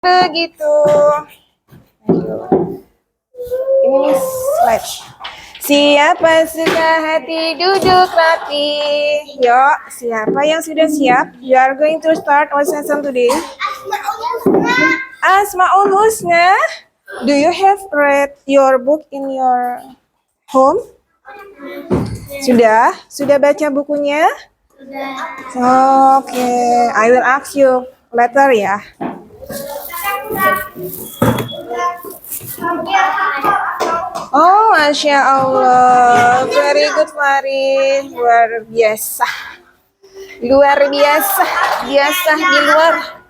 Begitu. Ini nih slide. Siapa suka hati duduk rapi. Yuk, siapa yang sudah siap? You are going to start our session today. Asmaul Husna. Do you have read your book in your home? Sudah? Sudah baca bukunya? Sudah. Oke, I will ask you later ya. Oh, Masya Allah. Very good, Farid. Luar biasa. Luar biasa. Biasa di luar.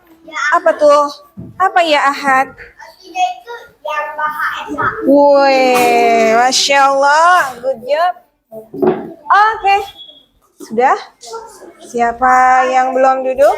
Apa tuh? Apa ya, Ahad? Wih, Masya Allah. Good job. Oke. Sudah? Siapa yang belum duduk?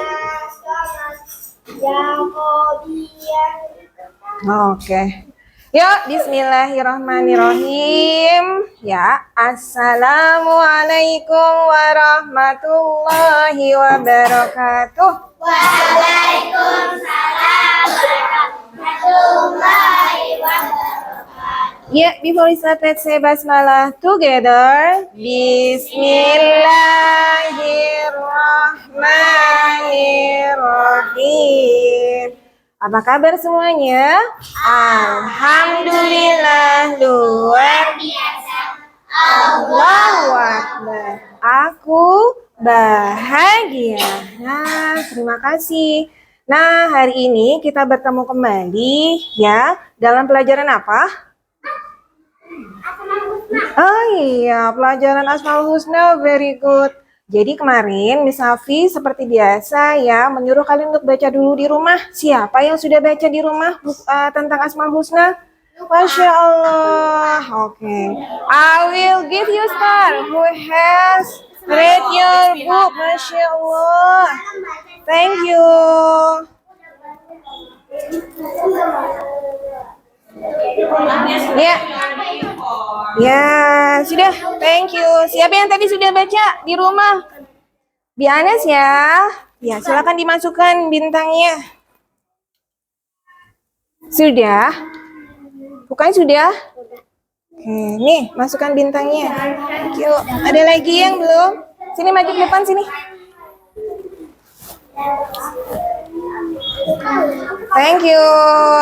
Oke. Yuk, bismillahirrahmanirrahim. Ya, assalamualaikum warahmatullahi wabarakatuh. Waalaikumsalam warahmatullahi wabarakatuh. Yeah, before we start, let's say basmalah together. Bismillahirrahmanirrahim. Apa kabar semuanya? Alhamdulillah, luar Biasa. Allahu Akbar. Aku bahagia. Nah, terima kasih. Nah, hari ini kita bertemu kembali ya dalam pelajaran apa? Oh iya, pelajaran Asmaul Husna, very good. Jadi kemarin Miss Safi seperti biasa ya menyuruh kalian untuk baca dulu di rumah. Siapa yang sudah baca di rumah tentang Asmaul Husna? Masya Allah. Oke. I will give you star who has read your book. Masya Allah. Thank you. Ya. Ya, sudah. Thank you. Siapa yang tadi sudah baca di rumah? Bi Anas ya. Ya, silakan dimasukkan bintangnya. Sudah? Bukan sudah? Oke, nih, masukkan bintangnya. Thank you. Ada lagi yang belum? Sini maju ke depan sini. Thank you.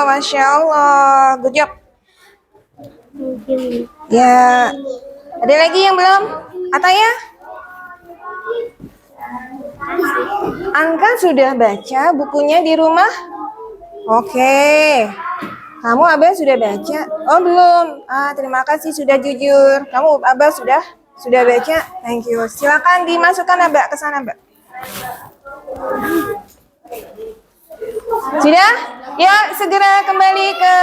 Masya Allah. Good job. Ya, ada lagi yang belum? Ataya? Angka sudah baca bukunya di rumah? Oke. Kamu Abah sudah baca? Oh belum. Terima kasih sudah jujur. Kamu Abah sudah baca? Thank you. Silakan dimasukkan Abah ke sana, Mbak. Sudah? Ya, segera kembali ke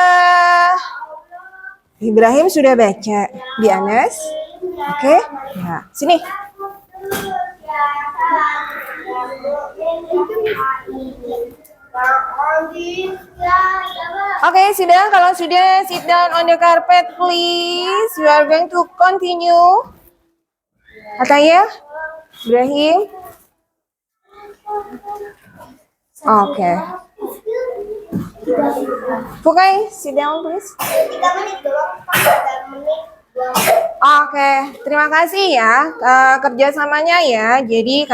Ibrahim sudah baca di Anas. Oke. Ya, sini. Oke, sudah. Kalau sudah, sit down on the carpet, please. We are going to continue. Ataya, Ibrahim. Oke. Fukai, sit down, please. 3 menit doang, 3 menit. Oke, terima kasih ya kerjasamanya ya. Jadi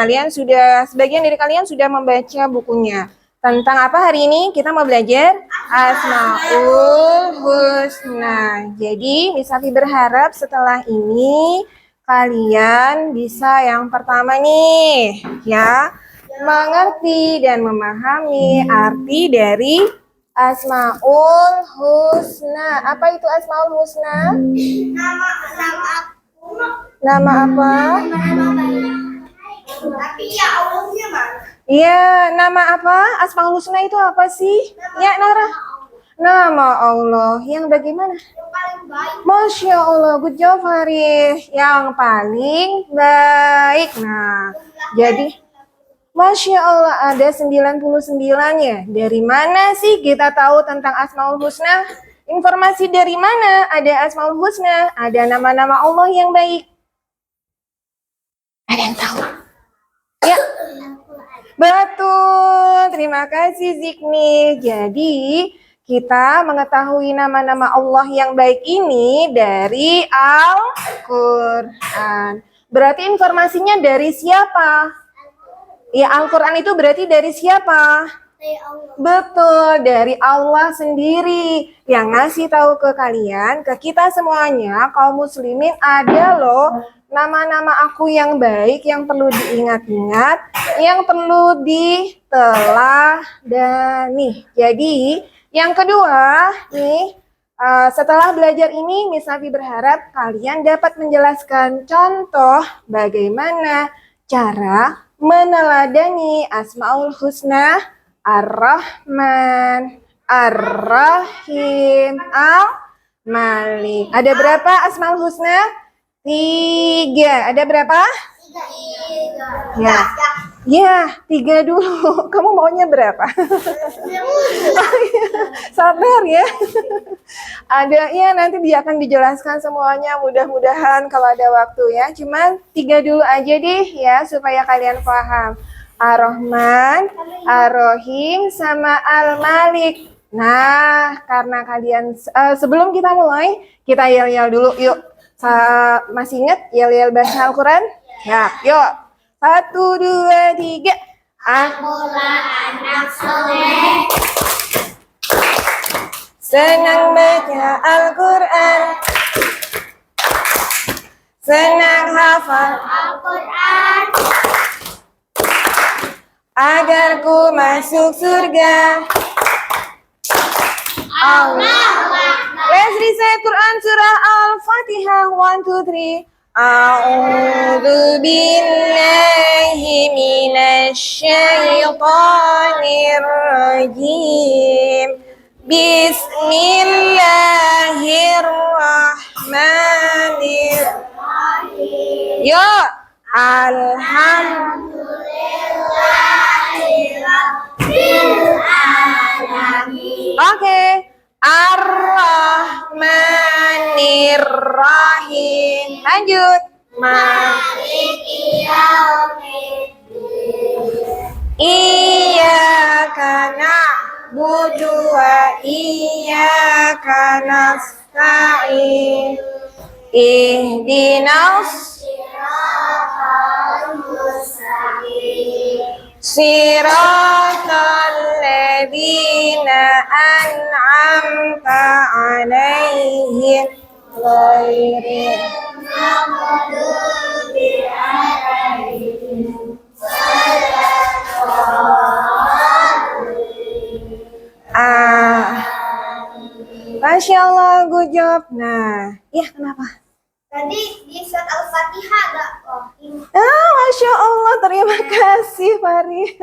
sebagian dari kalian sudah membaca bukunya. Tentang apa hari ini? Kita mau belajar Asmaul Husna. Jadi Miss Safi berharap setelah ini kalian bisa yang pertama nih ya, mengerti dan memahami arti dari Asmaul Husna. Apa itu Asmaul Husna? Nama apa? Tapi ya Allahnya mana? Iya, nama apa? Asmaul Husna itu apa sih? Ya, Nora. Nama Allah yang bagaimana? Yang paling baik. Masya Allah, good job Faris. Yang paling baik. Nah, jadi Masya Allah ada 99-nya. Dari mana sih kita tahu tentang Asmaul Husna? Informasi dari mana ada Asmaul Husna? Ada nama-nama Allah yang baik. Ada yang tahu? Ya. Betul, terima kasih Zikni. Jadi, kita mengetahui nama-nama Allah yang baik ini dari Al-Quran. Berarti informasinya dari siapa? Ya, Al-Quran itu berarti dari siapa? Dari Allah. Betul, dari Allah sendiri yang ngasih tahu ke kalian, ke kita semuanya, kaum muslimin, ada loh nama-nama aku yang baik, yang perlu diingat-ingat, yang perlu diteladani. Jadi, yang kedua, nih, setelah belajar ini, Miss Safi berharap kalian dapat menjelaskan contoh bagaimana cara meneladani Asmaul Husna, Ar-Rahman, Ar-Rahim, Al-Malik. Ada berapa Asmaul Husna? 3. Ada berapa? 3. Ya. Ya, 3 dulu. Kamu maunya berapa? Sabar ya. Ada ya, nanti dia akan dijelaskan semuanya, mudah-mudahan kalau ada waktu ya. Cuman 3 dulu aja deh ya, supaya kalian paham. Ar-Rahman, Ar-Rahim, sama Al-Malik. Nah, karena kalian sebelum kita mulai, kita yel-yel dulu yuk. Masih ingat yel-yel baca Al-Quran? Ya, yuk. 1, 2, 3. Akulah anak soleh. Senang baca Al-Quran, senang hafal Al-Quran. agar ku masuk surga. Allah. Let's recite Quran surah Al-Fatihah 1, 2, 3. A'udzu billahi minasyaitonir rajim. Bismillahirrahmanirrahim. Yo, Oke. Ar-Rahmanir-Rahim. Lanjut. Maliki yaumiddin. Iyyaka na'budu wa iyyaka nasta'in. Ihdinas Siratal mustaqim. siratal ladzina an'amta 'alaihim ghairil maghdubi 'alaihim Masya Allah, good job. Nah, ya kenapa? Tadi di surat Al-Fatihah ada Rahim. Masya Allah, terima kasih Fari.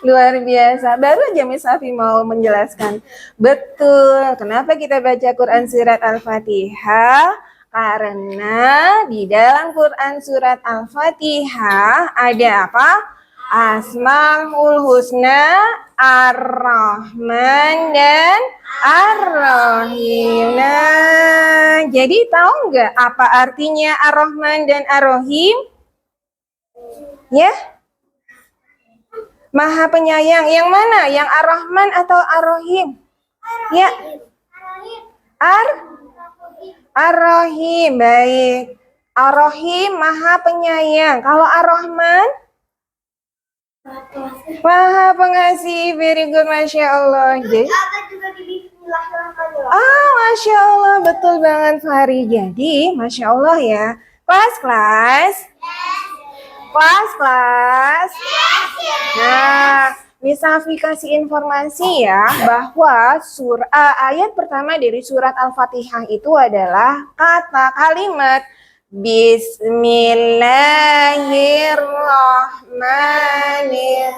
Luar biasa. Baru aja Miss Safi mau menjelaskan. Betul, kenapa kita baca Quran surat Al-Fatihah? Karena di dalam Quran surat Al-Fatihah ada apa? Asmaul Husna, Ar-Rahman, dan Ar-Rahim. Nah, jadi tahu nggak apa artinya Ar-Rahman dan Ar-Rahim? Ya? Maha penyayang. Yang mana? Yang Ar-Rahman atau Ar-Rahim? Ya. Ar-Rahim. Baik. Ar-Rahim maha penyayang. Kalau Ar-Rahman? Maha pengasih. Very good. Masya Allah. Jadi, Ada juga di Bismillahirrahmanirrahim. Masya Allah. Betul banget Fahri. Jadi, Masya Allah ya. Kelas. Nah, Miss Safi kasih informasi ya bahwa ayat pertama dari surat Al-Fatihah itu adalah kalimat Bismillahirrahmanirrahim.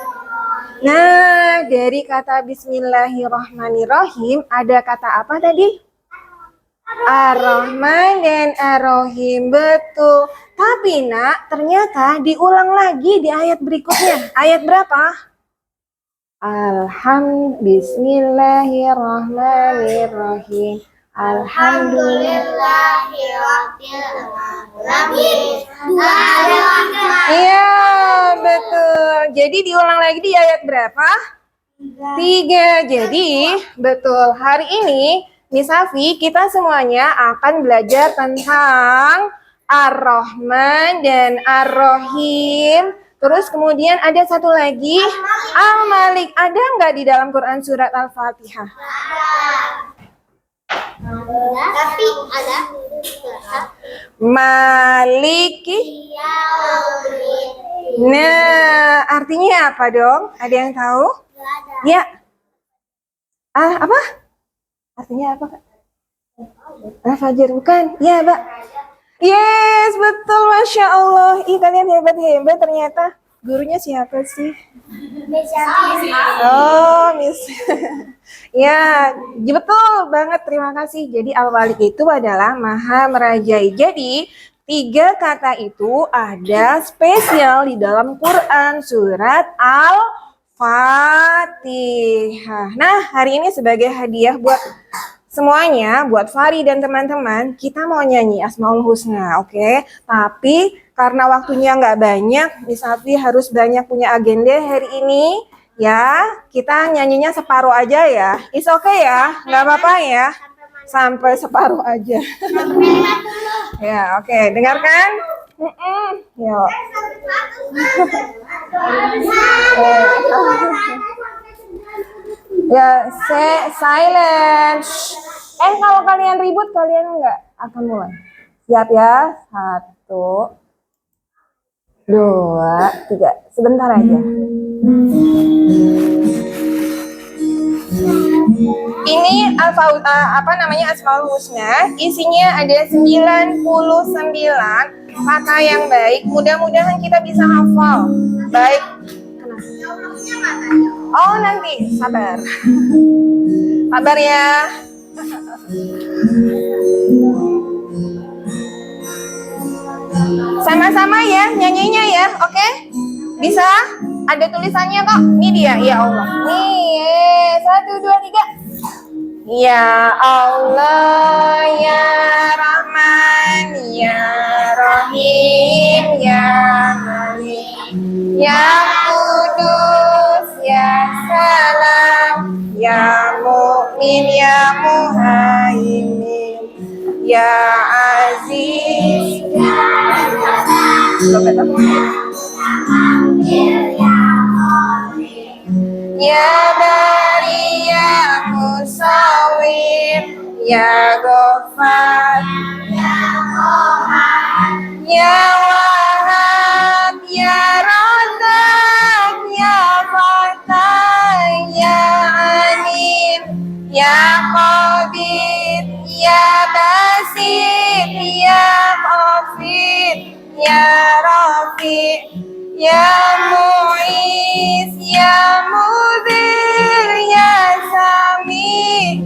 Nah, dari kata Bismillahirrahmanirrahim ada kata apa tadi? Ar-Rahman dan Ar-Rahim. Betul. Tapi nak, ternyata diulang lagi di ayat berikutnya. Ayat berapa? Bismillahirrahmanirrahim. Alhamdulillahirrahmanirrahim. Dua ada Iya, betul. Jadi diulang lagi di ayat berapa? 3. Jadi, betul. Hari ini, Miss Afi, kita semuanya akan belajar tentang Ar-Rahman dan Ar-Rahim. Terus kemudian ada satu lagi, Al-Malik. Ada nggak di dalam Quran surat Al-Fatihah? tapi ada Maliki. Nah, artinya apa dong? Ada yang tahu? Ya. Apa? Artinya apa, Kak? Fajar bukan? Ya, Mbak. Yes, betul. Masya Allah. Ih, kalian hebat-hebat ternyata. Gurunya siapa sih? Oh, Miss. Ya, betul banget. Terima kasih. Jadi Al-Walik itu adalah Maha Merajai. Jadi 3 kata itu ada spesial di dalam Quran surat Al-Fatihah. Nah, hari ini sebagai hadiah buat semuanya, buat Fari dan teman-teman, kita mau nyanyi Asmaul Husna, oke? Tapi karena waktunya nggak banyak, Miss Afi harus banyak punya agenda hari ini, ya. Kita nyanyinya separuh aja ya. Is okay ya, nggak apa-apa ya. Sampai separuh aja. Ya, oke. Dengarkan. Yuk. Ya, silent. Kalau kalian ribut, kalian nggak akan mulai. Siap ya? 1, 2, 3. Sebentar aja. Ini Asmaul Husna. Isinya ada 99 kata yang baik. Mudah-mudahan kita bisa hafal. Baik. Oh, nanti sabar. Sabar ya. Sama-sama ya nyanyinya ya, oke? Bisa? Ada tulisannya kok. Ini dia, ya Allah. Nih, 1, 2, 3. Ya Allah, ya Rahman, ya Rahim, ya Malik, ya Kudus, ya Salam, ya Mu'min, ya Muhaimin, ya Aziz, ya Bari, ya Musawir, ya Ghaffar, ya Wahab, ya Razak, ya Fatah, ya Alim, ya Qadir, ya Basit, ya Khafid, ya Rafi, ya Mu'iz, ya Mudhir, ya Sami,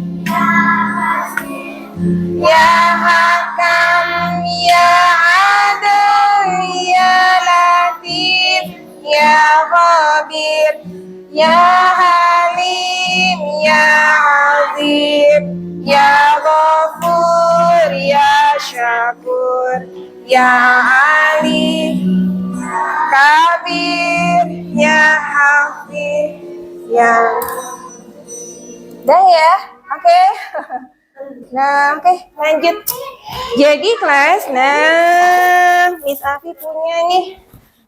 ya Hakam, ya Adil, ya Latif, ya Khabir, ya Halim, ya Azim, ya Ghafur, ya Syakur, ya Ali, Kabir, ya Hafiz, ya. Udah ya, oke. Nah, oke, lanjut. Jadi kelas, Miss Afi punya nih.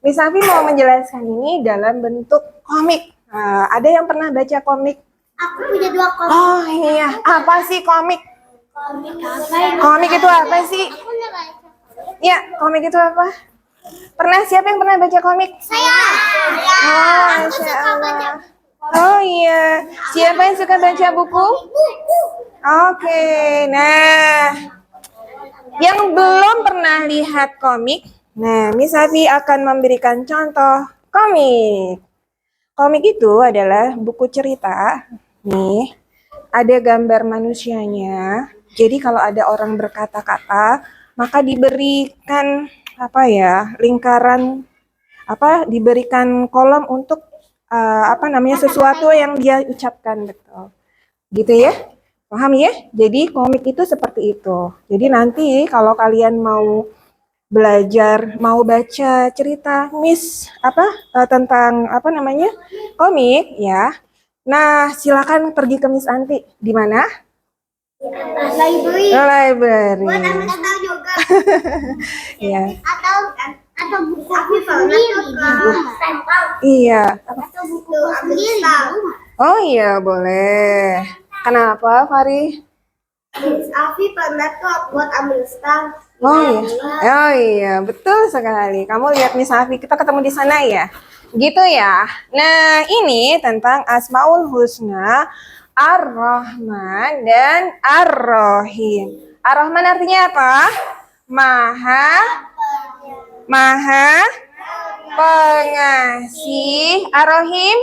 Miss Afi mau menjelaskan ini dalam bentuk komik. Ada yang pernah baca komik? Aku punya 2 komik. Oh iya, apa sih komik? Komik itu apa sih? Ya, komik itu apa? Siapa yang pernah baca komik? Saya. Oh, Masya Allah. Oh iya, siapa yang suka baca buku? Oke, nah, yang belum pernah lihat komik, Miss Afi akan memberikan contoh komik. Komik itu adalah buku cerita. Nih, ada gambar manusianya. Jadi kalau ada orang berkata-kata, maka diberikan lingkaran, diberikan kolom untuk sesuatu yang dia ucapkan, betul. Gitu ya. Paham ya? Jadi komik itu seperti itu. Jadi nanti kalau kalian mau belajar, mau baca cerita Miss tentang apa namanya? Komik ya. Nah, silakan pergi ke Miss Anti. Di mana? Library. Library. Buat ambil tahu juga. Iya. Atau buku aku sendiri di rumah. Iya. Atau buku sendiri di rumah. Oh iya, boleh. Kenapa, Fari? Miss Afi pernah tuh buat ambil star. Oh iya. Oh iya, betul sekali. Kamu lihat Miss Afi, kita ketemu di sana ya. Gitu ya. Nah, ini tentang Asmaul Husna, Ar-Rahman dan Ar-Rahim. Ar-Rahman artinya apa? Maha pengasih. Ar-Rahim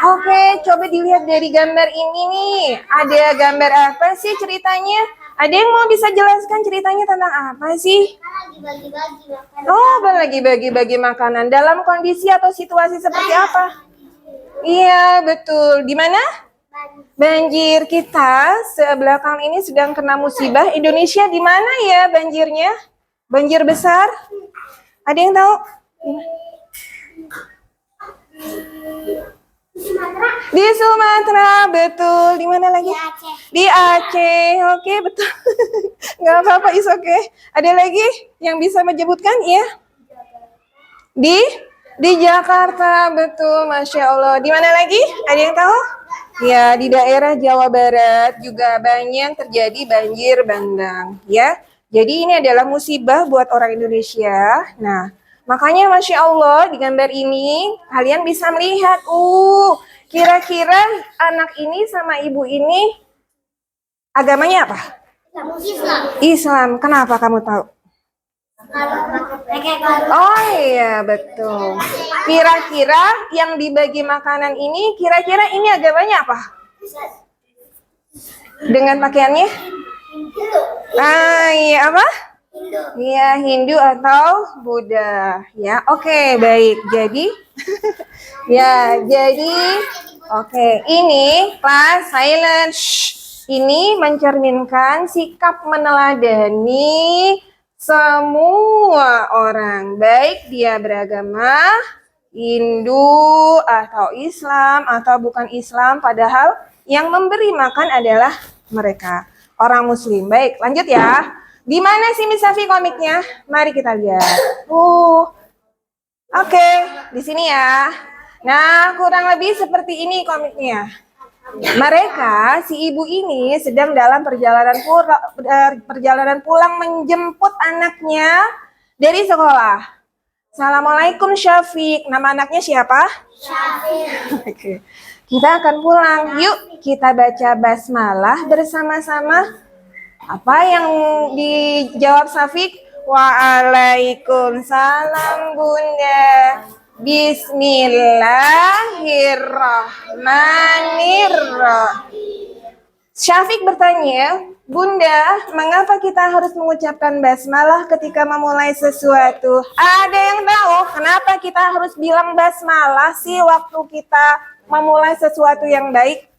Oke, coba dilihat dari gambar ini nih. Ada gambar apa sih ceritanya? Ada yang mau bisa jelaskan ceritanya tentang apa sih? Lagi bagi-bagi makanan. Oh, lagi bagi-bagi makanan. Dalam kondisi atau situasi seperti apa? Iya, betul. Di mana? Banjir. Kita sebelakang ini sedang kena musibah. Indonesia di mana ya banjirnya? Banjir besar? Ada yang tahu? Di Sumatera, betul. Di mana lagi? Di Aceh. Oke, betul. Nggak apa-apa, is oke. Ada lagi yang bisa menyebutkan? Iya. Di Jakarta, betul. Masya Allah. Di mana lagi? Ada yang tahu? Ya, di daerah Jawa Barat juga banyak terjadi banjir bandang. Ya, jadi ini adalah musibah buat orang Indonesia. Nah, makanya Masya Allah di gambar ini kalian bisa melihat, kira-kira anak ini sama ibu ini agamanya apa? Islam. Islam. Kenapa kamu tahu? Oh iya, betul. Kira-kira yang dibagi makanan ini, kira-kira ini agamanya apa? Dengan pakaiannya? Ah, iya apa? Iya, Hindu atau Buddha. Ya, oke, baik. Jadi, oke. Ini class silent. Ini mencerminkan sikap meneladani semua orang, baik dia beragama Hindu atau Islam atau bukan Islam, padahal yang memberi makan adalah mereka, orang Muslim. Baik, lanjut ya. Di mana sih Miss Safi komiknya? Mari kita lihat. Oke, di sini ya. Nah, kurang lebih seperti ini komiknya. Mereka, si ibu ini sedang dalam perjalanan pulang menjemput anaknya dari sekolah. Assalamualaikum Syafiq. Nama anaknya siapa? Syafiq. Oke. Kita akan pulang. Yuk kita baca basmalah bersama-sama. Apa yang dijawab Syafiq? Waalaikumsalam Bunda. Bismillahirrahmanirrahim. Syafiq bertanya, Bunda, mengapa kita harus mengucapkan basmalah ketika memulai sesuatu? Ada yang tahu kenapa kita harus bilang basmalah sih waktu kita memulai sesuatu yang baik?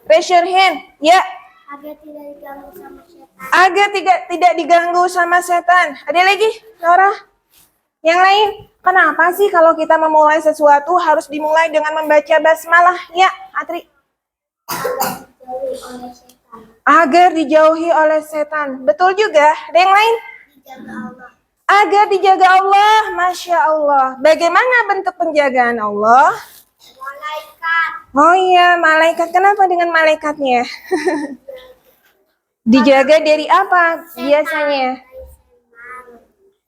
Raise your hand. Ya. Agar tidak diganggu sama setan. Agar tidak diganggu sama setan. Ada lagi, Nora? Yang lain? Kenapa sih kalau kita memulai sesuatu harus dimulai dengan membaca basmalah? Ya, Atri. Agar dijauhi oleh setan. Betul juga. Ada yang lain? Dijaga Allah. Agar dijaga Allah. Masya Allah. Bagaimana bentuk penjagaan Allah? Malaikat. Oh iya, malaikat. Kenapa dengan malaikatnya? Dijaga dari apa biasanya?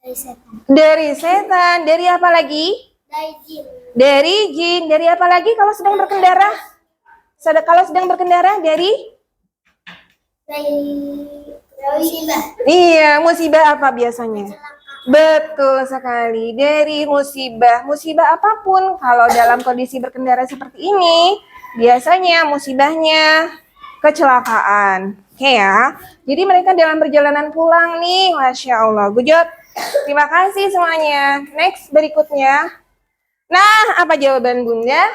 Dari setan. Dari setan. Dari apa lagi? Dari jin. Dari jin. Dari apa lagi kalau sedang berkendara? Kalau sedang berkendara dari? Dari musibah. Iya, musibah apa biasanya? Betul sekali. Dari musibah. Musibah apapun kalau dalam kondisi berkendara seperti ini, biasanya musibahnya kecelakaan. Oke ya. Jadi mereka dalam perjalanan pulang nih. Masya Allah. Good job. Terima kasih semuanya. Next, berikutnya. Nah, apa jawaban Bunda?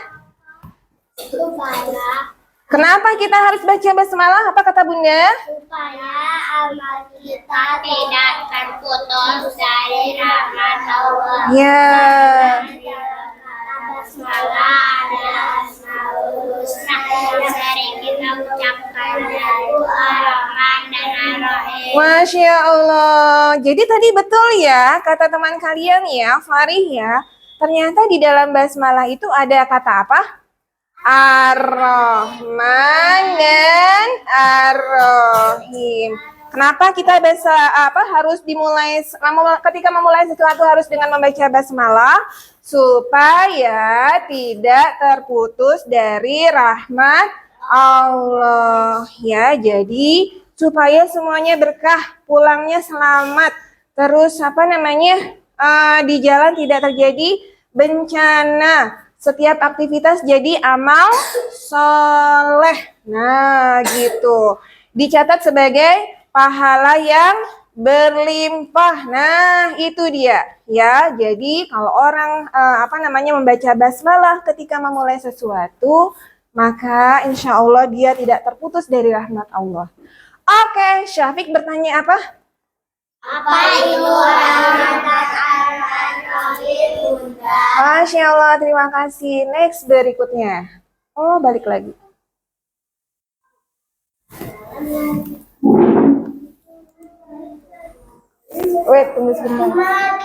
Supaya Kenapa kita harus baca basmalah? Apa kata Bunda? Supaya amal kita tidak terputus dari rahmat Allah. Ya. Basmalah adalah asmaul husna yang sering kita ucapkan, yaitu Ar-Rahman dan Ar-Rahim. Masya Allah. Jadi tadi betul ya kata teman kalian ya, Farih ya. Ternyata di dalam basmalah itu ada kata apa? Ar-Rahman dan Ar-Rahim. Kenapa kita harus dimulai ketika memulai sesuatu harus dengan membaca basmalah supaya tidak terputus dari rahmat Allah ya. Jadi supaya semuanya berkah, pulangnya selamat. Terus di jalan tidak terjadi bencana. Setiap aktivitas jadi amal soleh. Nah, gitu. Dicatat sebagai pahala yang berlimpah. Nah, itu dia. Ya, jadi kalau orang membaca basmalah ketika memulai sesuatu, maka insya Allah dia tidak terputus dari rahmat Allah. Oke, Syafiq bertanya apa? Apa itu Ar-Rahman dan Ar-Rahim, Bunda? Masya Allah, terima kasih. Next berikutnya. Oh, balik lagi. Wait, tunggu sebentar.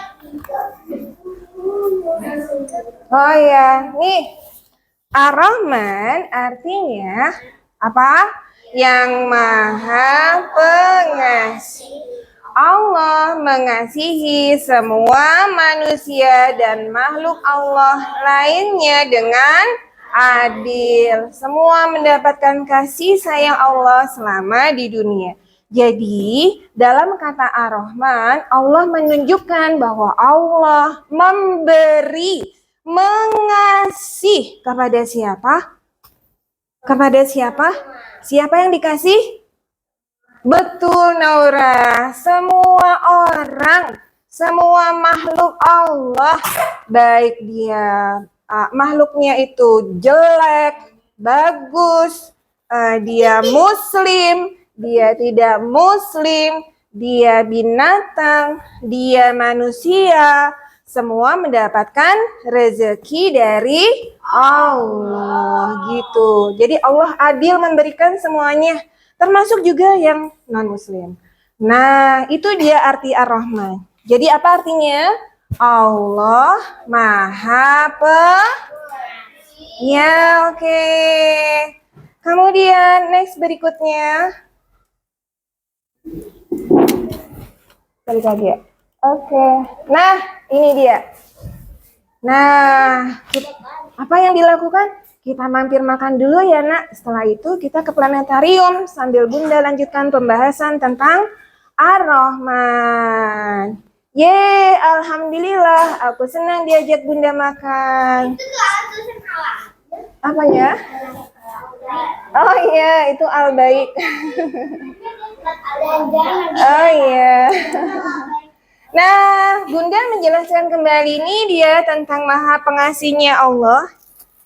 Oh ya, nih. Ar-Rahman artinya apa? Yang Maha Pengasih. Allah mengasihi semua manusia dan makhluk Allah lainnya dengan adil. Semua mendapatkan kasih sayang Allah selama di dunia. Jadi, dalam kata Ar-Rahman, Allah menunjukkan bahwa Allah memberi, mengasih kepada siapa? Kepada siapa? Siapa yang dikasih? Betul, Naura. Semua orang, semua makhluk Allah, baik dia makhluknya itu jelek, bagus, dia muslim, dia tidak muslim, dia binatang, dia manusia, semua mendapatkan rezeki dari Allah gitu. Jadi Allah adil memberikan semuanya, termasuk juga yang non-muslim. Nah, itu dia arti Ar-Rahman. Jadi apa artinya? Allah Maha Ya, oke. Kemudian next berikutnya. Balik lagi ya. Oke. Nah, ini dia. Nah, apa yang dilakukan? Kita mampir makan dulu ya nak. Setelah itu kita ke planetarium sambil Bunda lanjutkan pembahasan tentang Ar-Rahman. Yeay, alhamdulillah. Aku senang diajak Bunda makan. Apa ya? Oh iya, itu al-baik. Oh iya. Nah, Bunda menjelaskan kembali ini dia tentang Maha Pengasihnya Allah.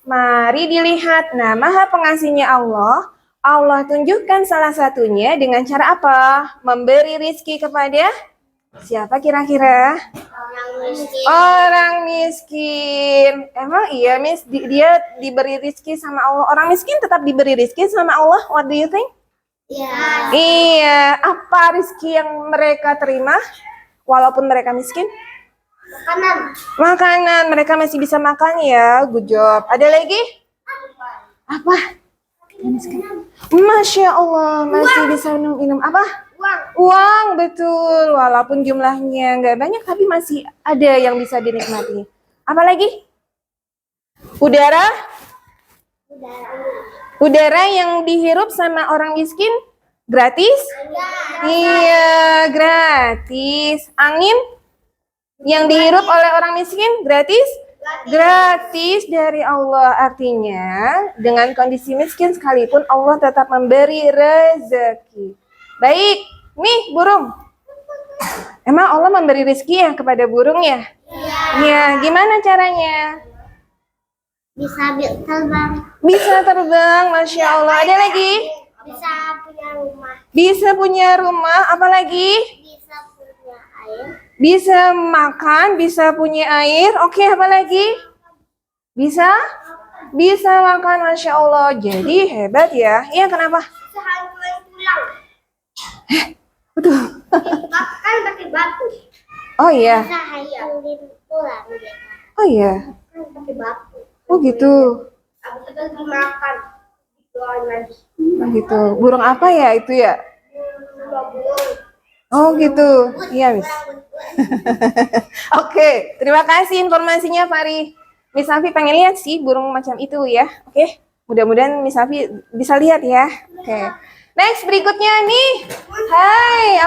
Mari dilihat. Nah, Maha Pengasihnya Allah, Allah tunjukkan salah satunya dengan cara apa? Memberi rizki kepada siapa kira-kira? Orang miskin. Emang iya, Miss? Dia diberi rizki sama Allah. Orang miskin tetap diberi rizki sama Allah. What do you think? Ya. Iya. Apa rizki yang mereka terima? Walaupun mereka miskin? Makanan. Mereka masih bisa makan ya. Good job. Ada lagi? Apa? Masya Allah. Masih bisa minum apa? Uang, betul. Walaupun jumlahnya nggak banyak, tapi masih ada yang bisa dinikmati. Apa lagi? Udara? Udara yang dihirup sama orang miskin gratis? Iya, gratis. Angin yang dihirup oleh orang miskin gratis? Gratis dari Allah. Artinya, dengan kondisi miskin sekalipun Allah tetap memberi rezeki. Baik, nih burung. Emang Allah memberi rezeki ya kepada burung ya? Iya. Ya, gimana caranya? Bisa terbang. Bisa terbang, Masya Allah. Ada lagi? Bisa punya rumah. Bisa punya rumah, apa lagi? Bisa punya air. Bisa makan, bisa punya air. Oke, apa lagi? Bisa? Bisa makan, Masya Allah. Jadi hebat ya. Iya, kenapa? Bisa hancurin tulang. Betul. Kan pakai batu. Oh iya. Bisa hancurin tulang. Oh iya. Kan pakai batu. Oh gitu. Habis itu dimakan. Dikeluarin lagi. Oh gitu. Burung apa ya itu ya? Burung. Oh gitu. Iya, Miss. Oke, terima kasih informasinya, Fari. Miss Safi pengen lihat sih burung macam itu ya. Oke, mudah-mudahan Miss Safi bisa lihat ya. Oke. Next berikutnya nih. Hai,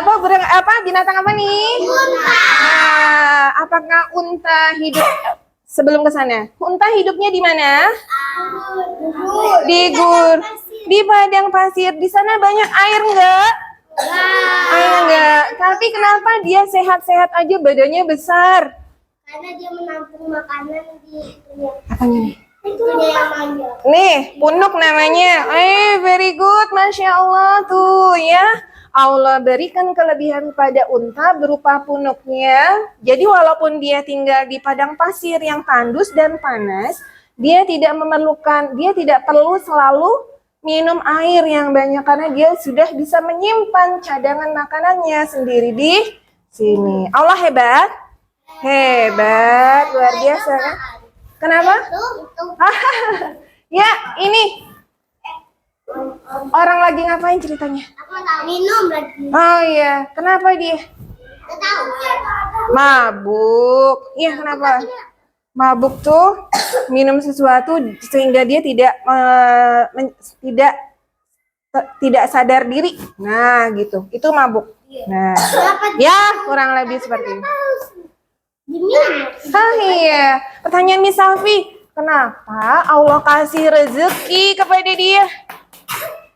binatang apa nih? Unta. Nah, apakah unta hidup sebelum ke sana? Unta hidupnya di mana? Di di padang pasir. Di sana banyak air enggak? Enggak. Tapi kenapa dia sehat-sehat aja badannya besar? Karena dia menampung makanan di Apanya nih? itunya yang manja. Nih, punuk namanya. Very good. Masya Allah tuh ya. Allah berikan kelebihan pada unta berupa punuknya. Jadi walaupun dia tinggal di padang pasir yang tandus dan panas, dia tidak perlu selalu minum air yang banyak karena dia sudah bisa menyimpan cadangan makanannya sendiri di sini. Allah hebat. Hebat, luar biasa kan? Kenapa? Ya, ini orang lagi ngapain ceritanya? Minum lagi. Oh iya, kenapa dia? Nggak tahu. Mabuk. Iya, kenapa? Mabuk tuh minum sesuatu sehingga dia tidak sadar diri. Nah, gitu. Itu mabuk. Nah, ya kurang lebih seperti itu. Diminum. Iya. Pertanyaan Miss Safi, kenapa Allah kasih rezeki kepada dia?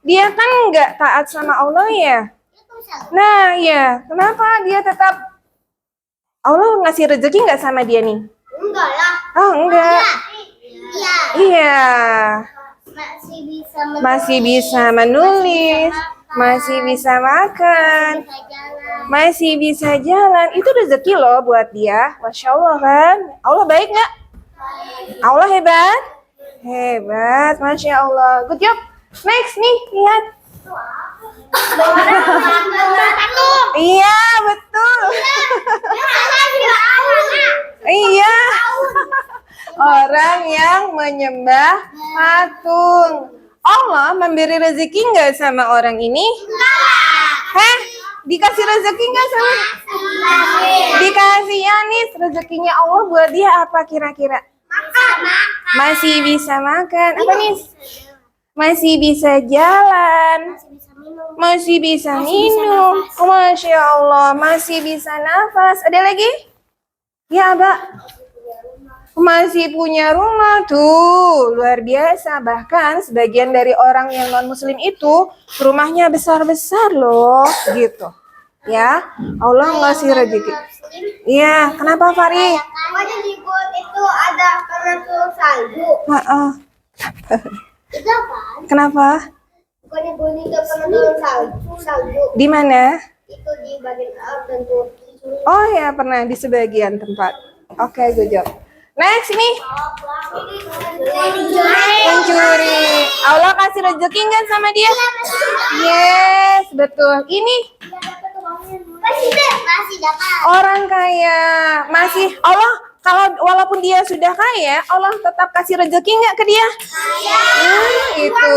Dia kan nggak taat sama Allah ya. Nah, ya. Kenapa dia tetap Allah ngasih rezeki nggak sama dia nih? Enggak lah. Oh, enggak. Iya. Iya. Masih bisa menulis. Masih bisa makan. Bisa jalan. Masih bisa jalan. Itu rezeki loh buat dia. Masya Allah kan. Allah baik nggak? Allah hebat? Hebat. Masya Allah. Good job. Next nih, lihat. Iya, betul. Iya. Orang yang menyembah patung. Allah memberi rezeki nggak sama orang ini? Heh, dikasih rezeki nggak sama? Dikasih ya nih rezekinya Allah buat dia apa kira-kira? Masih bisa makan. Apa nih? Masih bisa jalan. Masih bisa minum. Masya Allah. Masih bisa nafas. Ada lagi? Ya, Abah. Masih punya rumah tuh, luar biasa. Bahkan sebagian dari orang yang non muslim itu rumahnya besar-besar loh, gitu. Ya, Allah ngasih rezeki. Iya, kenapa Fari? Pokoknya di got itu ada penatur salju. Maaf. Itu apa? Kenapa? Bukannya bunyi ke penatur salju. Di mana? Itu di bagian tertentu. Oh ya, pernah di sebagian tempat. Oke, good job. Next nih, pencuri. Allah kasih rezeki nggak sama dia? Yes, betul. Ini Masih dapat. orang kaya, masih Allah kalau walaupun dia sudah kaya, Allah tetap kasih rezeki nggak ke dia? Itu.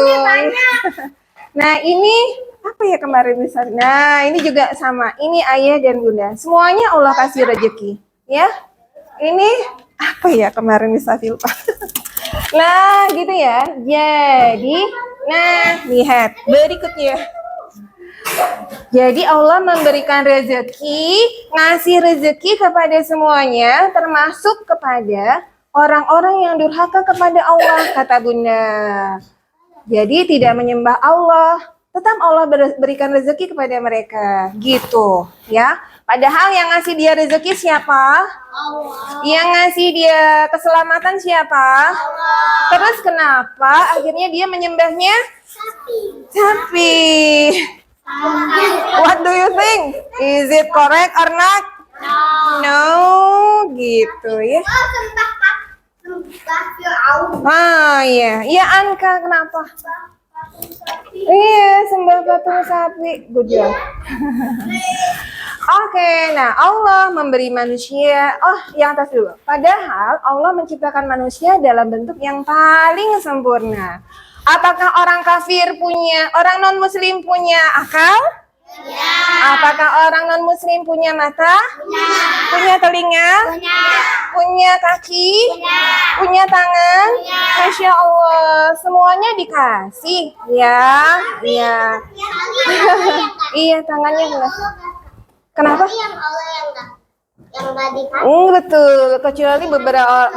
Nah ini apa ya kemarin misalnya? Nah ini juga sama. Ini ayah dan bunda. Semuanya Allah kasih rezeki, ya. Ini apa ya kemarin bisa lupa. Nah gitu ya. Jadi, nah lihat berikutnya. Jadi Allah memberikan rezeki, ngasih rezeki kepada semuanya, termasuk kepada orang-orang yang durhaka kepada Allah, kata bunda. Jadi tidak menyembah Allah, tetap Allah berikan rezeki kepada mereka, gitu ya. Padahal yang ngasih dia rezeki siapa? Allah. Yang ngasih dia keselamatan siapa? Terus kenapa akhirnya dia menyembahnya Sapi. sapi? What do you think? Is it correct or not? No, gitu ya. Oh, sembah Fir'aun. Ah iya, iya Anka kenapa? Patung sapi. Iya, sembah patung sapi. Good job. Oke, nah Allah memberi manusia, yang atas dulu. Padahal Allah menciptakan manusia dalam bentuk yang paling sempurna. Apakah orang kafir punya, orang non-muslim punya akal? Ya. Apakah orang non-muslim punya mata? Punya telinga? Punya kaki? Punya tangan? Masya Allah, semuanya dikasih. Ya, iya. Iya, tangannya enggak. Kenapa? Yang Allah yang nggak dikasih. Betul, kecuali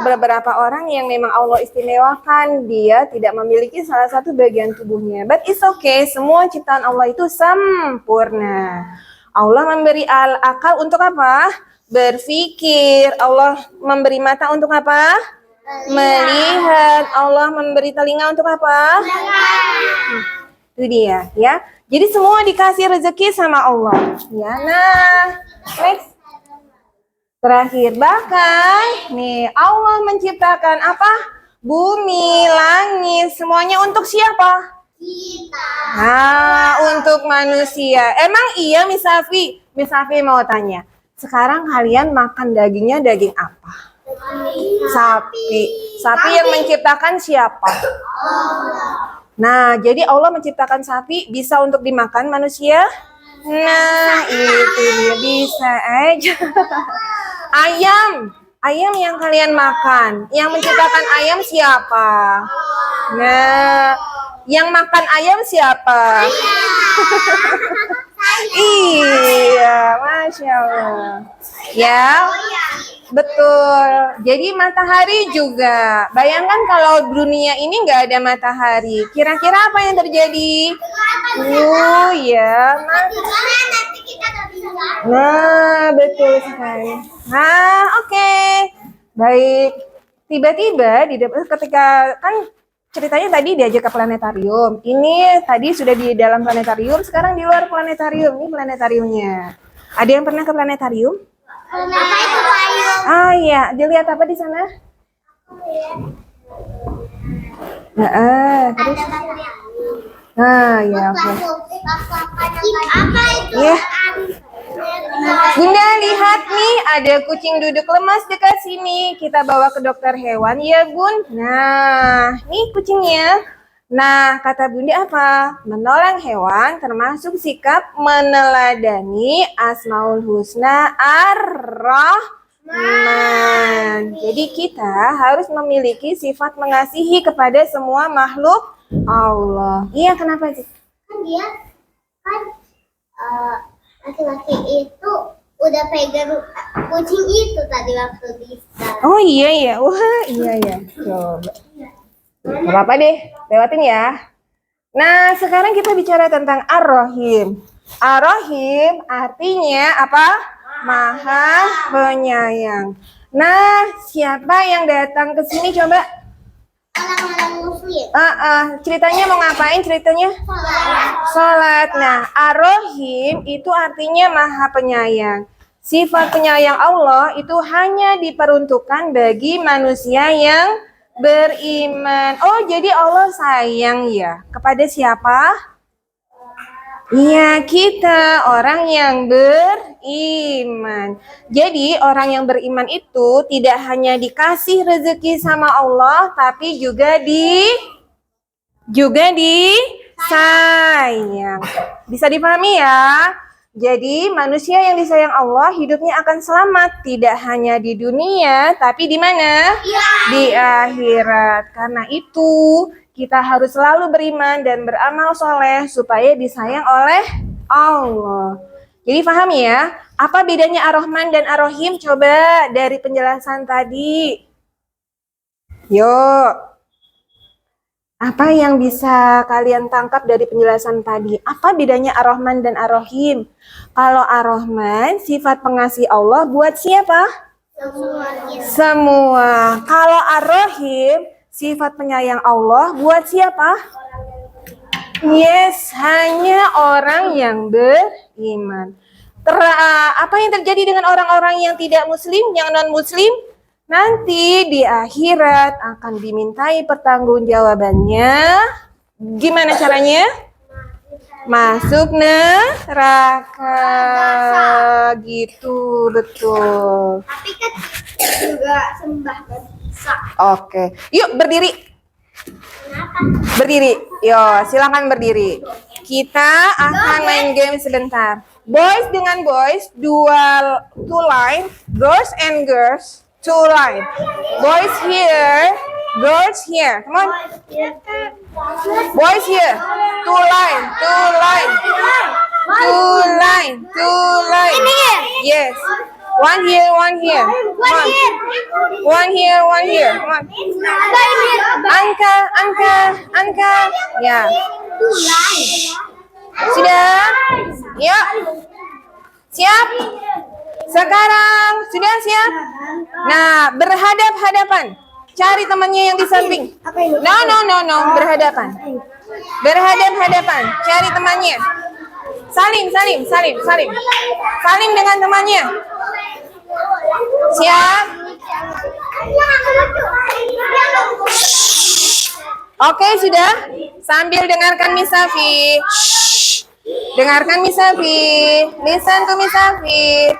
beberapa orang yang memang Allah istimewakan, dia tidak memiliki salah satu bagian tubuhnya. But it's okay, semua ciptaan Allah itu sempurna. Allah memberi akal untuk apa? Berpikir. Allah memberi mata untuk apa? Melihat. Allah memberi telinga untuk apa? Itu dia, ya. Jadi semua dikasih rezeki sama Allah. Ya, nah, next. Terakhir, bahkan nih Allah menciptakan apa? Bumi, langit, semuanya untuk siapa? Kita. Nah, untuk manusia. Emang iya Miss Safi? Miss Safi mau tanya. Sekarang kalian makan dagingnya daging apa? Sapi. Sapi yang menciptakan siapa? Nah, jadi Allah menciptakan sapi bisa untuk dimakan manusia? Nah, itu dia, bisa aja. Ayam yang kalian makan, yang menciptakan ayam siapa? Nah, yang makan ayam siapa? Iya, Masya Allah. Ya, betul. Jadi matahari juga. Bayangkan kalau dunia ini nggak ada matahari, kira-kira apa yang terjadi? Ya. Nanti kita nggak bisa. Nah, betul sekali. Nah, oke. Baik. Tiba-tiba ketika kan ceritanya tadi diajak ke planetarium. Ini tadi sudah di dalam planetarium, sekarang di luar planetarium. Ini planetariumnya. Ada yang pernah ke planetarium? Apa itu ayo? Ah iya, dilihat apa di sana? Terus? Ah ya, oke. Apa itu? Ya. Bunda lihat nih, ada kucing duduk lemas dekat sini. Kita bawa ke dokter hewan ya Bun. Nah, nih kucingnya. Nah, kata Bunda apa? Menolong hewan termasuk sikap meneladani Asmaul Husna Ar-Rahman. Jadi kita harus memiliki sifat mengasihi kepada semua makhluk Allah. Iya, kenapa sih? Kan dia kan laki-laki itu udah pegang kucing itu tadi waktu di start. Oh iya ya, wah iya ya. Coba. Gak apa-apa deh, lewatin ya. Nah, sekarang kita bicara tentang Ar-Rahim. Ar-Rahim artinya apa? Maha penyayang. Nah, siapa yang datang ke sini coba? Orang-orang muslim. Ceritanya mau ngapain ceritanya? Sholat. Nah, Ar-Rahim itu artinya Maha Penyayang. Sifat penyayang Allah itu hanya diperuntukkan bagi manusia yang beriman. Oh, jadi Allah sayang ya kepada siapa? Iya, kita orang yang beriman. Jadi orang yang beriman itu tidak hanya dikasih rezeki sama Allah, tapi juga disayang. Bisa dipahami ya? Jadi manusia yang disayang Allah hidupnya akan selamat, tidak hanya di dunia, tapi di mana? Di akhirat. Karena itu kita harus selalu beriman dan beramal soleh supaya disayang oleh Allah. Jadi paham ya? Apa bedanya Ar-Rahman dan Ar-Rahim? Coba dari penjelasan tadi. Yuk. Apa yang bisa kalian tangkap dari penjelasan tadi? Apa bedanya Ar-Rahman dan Ar-Rahim? Kalau Ar-Rahman, sifat pengasih Allah buat siapa? Semua. Kalau Ar-Rahim, sifat penyayang Allah buat siapa? Yes, hanya orang yang beriman. Apa yang terjadi dengan orang-orang yang tidak muslim, yang non-muslim? Nanti di akhirat akan dimintai pertanggungjawabannya. Gimana caranya? Masuk neraka. Gitu, betul. Tapi kan juga sembah kan bisa. Oke, yuk berdiri. Kenapa? Berdiri. Yo, silakan berdiri. Kita akan main game sebentar. Boys dengan boys, two line. Girls and girls, two line. Boys here, girls here. Come on. Boys here. Two line, two line. Two line, two line. Yes. One here, one here. Come on. One here, one here. Come on. Angka. Ya. Sudah? Yuk. Siap? Sekarang sudah siap? Nah, berhadap-hadapan. Cari temannya yang di samping. No. Berhadapan. Berhadap-hadapan. Cari temannya. Salim. Salim dengan temannya. Siap? Oke, sudah? Sambil dengarkan Miss Safi. Dengarkan Miss Safi. Listen to Miss Safi.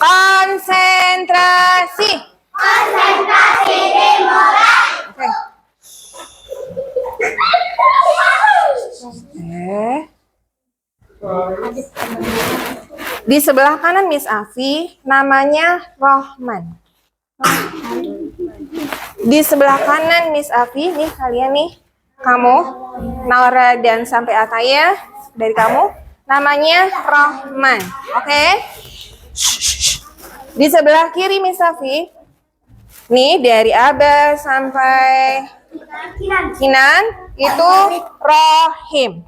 Konsentrasi. Konsentrasi dimulai. Oke. Di sebelah kanan Miss Afi namanya Rohman. Di sebelah kanan Miss Afi, nih kalian nih, kamu, Naura dan sampai Ataya dari kamu, namanya Rohman. Oke? Di sebelah kiri Miss Afi, nih dari Aba sampai Kinan, itu Rohim.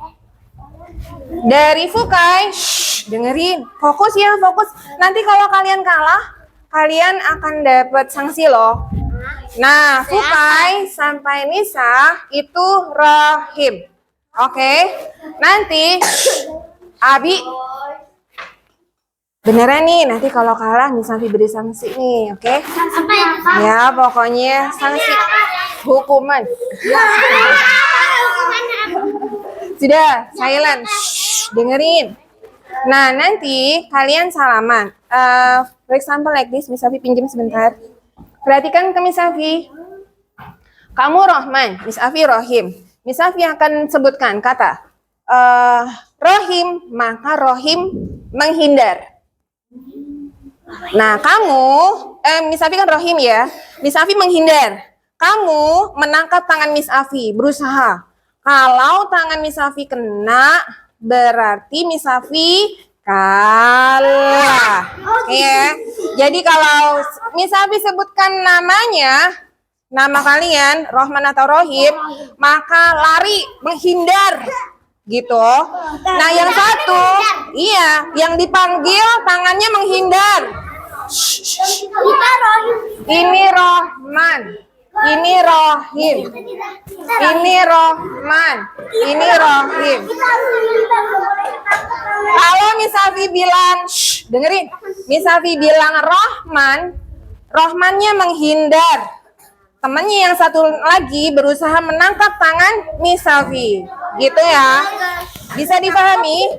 Dari Fukai, dengerin, fokus ya, fokus. Nanti kalau kalian kalah, kalian akan dapat sanksi loh. Nah, Fukai sampai Nisa itu Rohim. Oke, nanti Abi, beneran nih, nanti kalau kalah Miss Afi beri sanksi nih, oke? Ya, pokoknya sanksi hukuman. Sudah, silent. Dengerin. Nah, nanti kalian salaman. For example like this, Miss Afi pinjam sebentar. Perhatikan ke Miss Afi. Kamu Rohman, Miss Afi Rohim. Miss Afi akan sebutkan kata Rohim, maka Rohim menghindar. Nah, kamu, Miss Afi kan Rohim ya. Miss Afi menghindar. Kamu menangkap tangan Miss Afi, berusaha. Kalau tangan Miss Afi kena, berarti Miss Afi kalah. Ya. Jadi kalau Miss Afi sebutkan namanya, nama kalian, Rohman atau Rohim, maka lari, menghindar. Gitu. Nah, yang satu, iya, yang dipanggil tangannya menghindar. Ini Rohman. Ini Rohim. Ini Rohman. Ini Rohim. Kalau Miss Afi bilang, dengerin. Miss Afi bilang Rohman, Rohmannya menghindar. Temannya yang satu lagi berusaha menangkap tangan Miss Afi. Gitu ya. Bisa dipahami?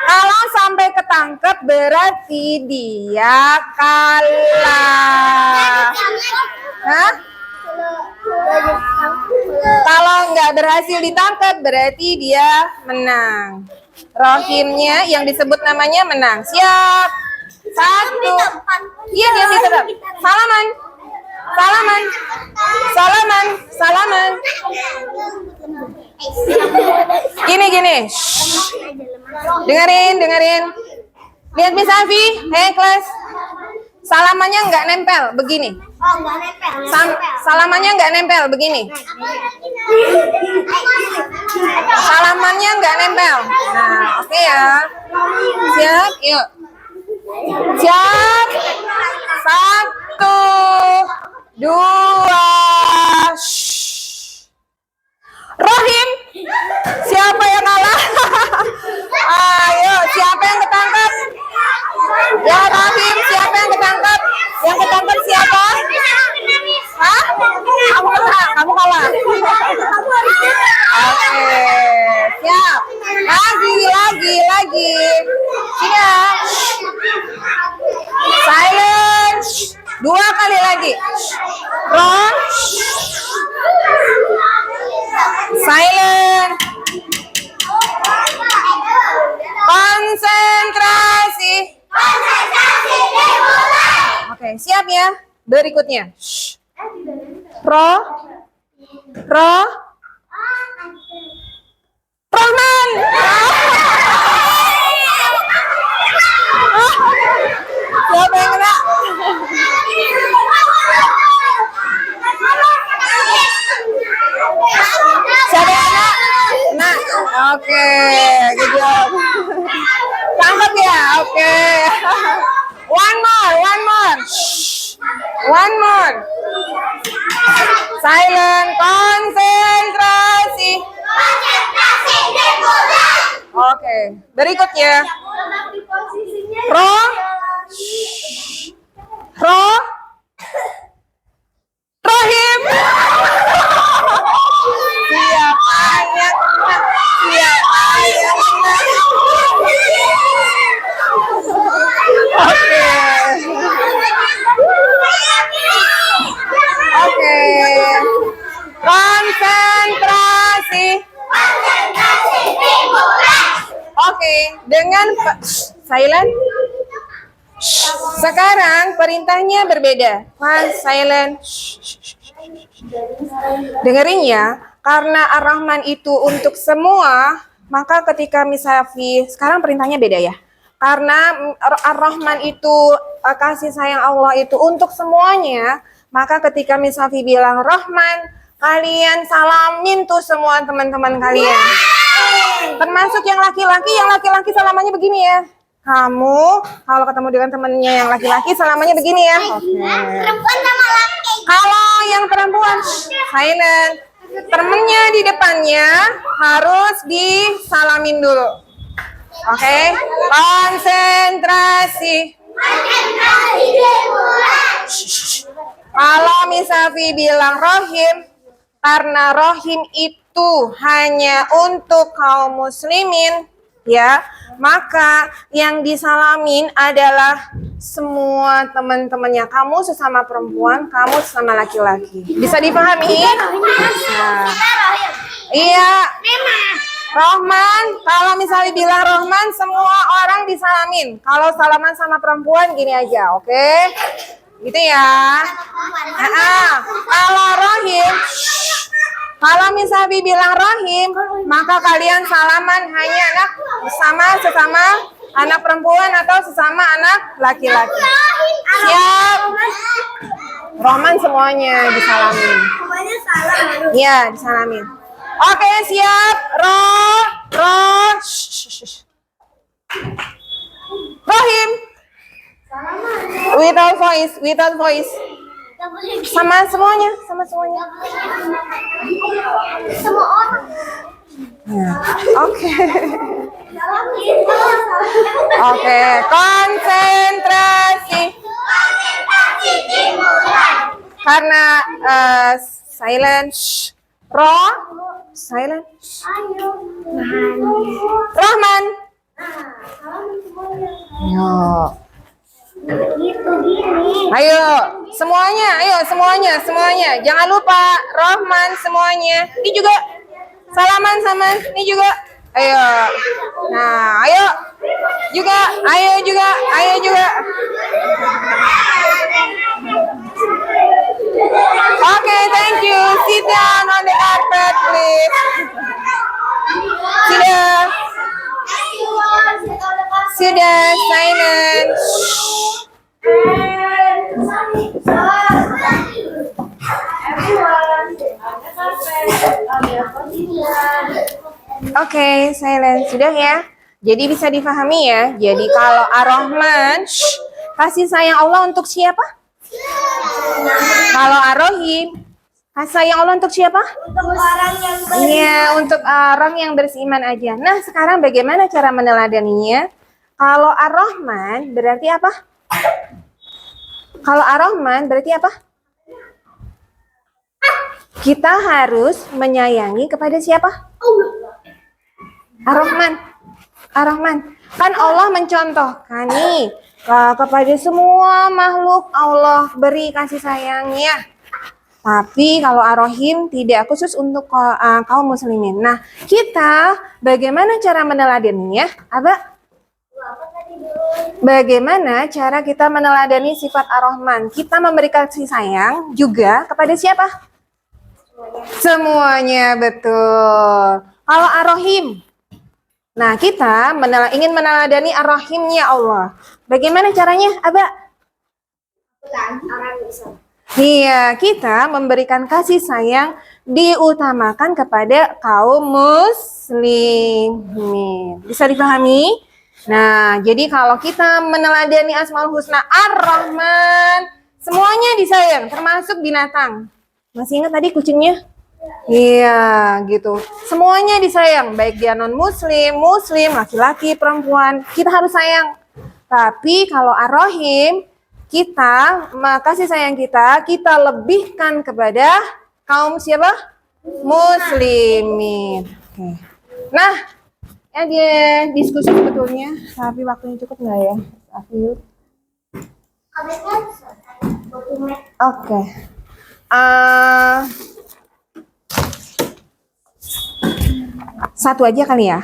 Kalau sampai ketangkep berarti dia kalah. Hah? Kalau nggak berhasil ditangkap berarti dia menang. Rohimnya yang disebut namanya menang. Siap. Satu. Iya, dia tetap. Salaman. Salaman. Salaman. Salaman. Gini. Dengerin. Lihat Miss Afi. Hey kelas. Salamannya nggak nempel, begini. Oh, nggak nempel. Salamannya nggak nempel, begini. Salamannya nggak nempel. Nah, oke ya. Siap, yuk. Siap. 1, 2. Rohim, siapa yang kalah? Ayo, siapa yang ketangkep? Ya Rohim, siapa yang ketangkep? Yang ketangkep siapa? Hah? Kamu kalah, kamu kalah. Oke, siap. Lagi. Siap. Silence. 2 kali lagi. Roh. Silent. Konsentrasi. Oke, siap ya. Berikutnya. Rohman. Siapa yang kena? Siapa yang kena? Nah, oke, good job. Tangkap ya, oke. One more. Silent, konsentrasi. Oke, berikutnya. Rohim. Siapa yang kena? Oke. Konsentrasi. Oke, dengan silent. Sekarang perintahnya berbeda. Silent. Dengerin ya, karena Ar-Rahman itu untuk semua, maka ketika Misafi, sekarang perintahnya beda ya. Karena Ar-Rahman itu kasih sayang Allah itu untuk semuanya, maka ketika Misafi bilang Rahman, kalian salamin tuh semua teman-teman kalian. Termasuk yang laki-laki salamannya begini ya. Kamu kalau ketemu dengan temennya yang laki-laki salamannya begini ya. Oke. Perempuan sama laki. Kalau yang perempuan silent. Temennya di depannya harus disalamin dulu. Oke. Konsentrasi. Kalau Misafi bilang Rohim, karena Rohim itu hanya untuk kaum muslimin, ya, maka yang disalamin adalah semua teman-temannya. Kamu sesama perempuan, kamu sesama laki-laki. Bisa dipahami? Nah. Iya. Rohman, kalau misalnya bilang Rohman, semua orang disalamin. Kalau salaman sama perempuan, gini aja, oke? Gitu ya. Kalau Rohim, kalau misalnya bilang Rohim, maka kalian salaman hanya anak sesama anak perempuan atau sesama anak laki-laki. Siap. Rohman semuanya disalamin. Iya, disalamin. Oke, siap. Rohim. Without voice. Sama semuanya. Semua orang. Oke. Oke, konsentrasi. Karena silent. Silent. Rahman. Ayo, semuanya. Jangan lupa Rahman semuanya. Ini juga salaman sama ini juga. Ayo. Nah, ayo juga. Okay, thank you. Sit down on the carpet, please. Sudah silent. Oke, silent. Sudah ya? Jadi bisa difahami ya. Jadi kalau Ar-Rahman, kasih sayang Allah untuk siapa? Kalau Ar-Rahim, kasih sayang Allah untuk siapa? Untuk orang yang Iya, untuk orang yang beriman aja. Nah, sekarang bagaimana cara meneladaninya? Kalau Ar-Rahman berarti apa? Kalau Ar-Rahman berarti apa? Kita harus menyayangi kepada siapa? Ar-Rahman. Ar-Rahman. Kan Allah mencontohkan nih kepada semua makhluk Allah beri kasih sayangnya. Tapi kalau Ar-Rahim tidak khusus untuk kaum muslimin. Nah, kita bagaimana cara meneladaninya? Bagaimana cara kita meneladani sifat Ar-Rahman? Kita memberi kasih sayang juga kepada siapa? Semuanya, betul. Kalau Ar-Rahim, nah kita ingin meneladani Ar-Rahimnya Allah. Bagaimana caranya, Iya, kita memberikan kasih sayang diutamakan kepada kaum muslimin. Bisa dipahami? Nah, jadi kalau kita meneladani Asmaul Husna Ar-Rahman, semuanya disayang, termasuk binatang. Masih ingat tadi kucingnya? Iya, gitu. Semuanya disayang, baik dia non-muslim, muslim, laki-laki, perempuan. Kita harus sayang. Tapi kalau Ar-Rahim, kita kasih sayang kita lebihkan kepada kaum siapa? Muslimin. Oke. Nah, dia diskusi sebetulnya, tapi waktunya cukup nggak ya? Oke. Satu aja kali ya.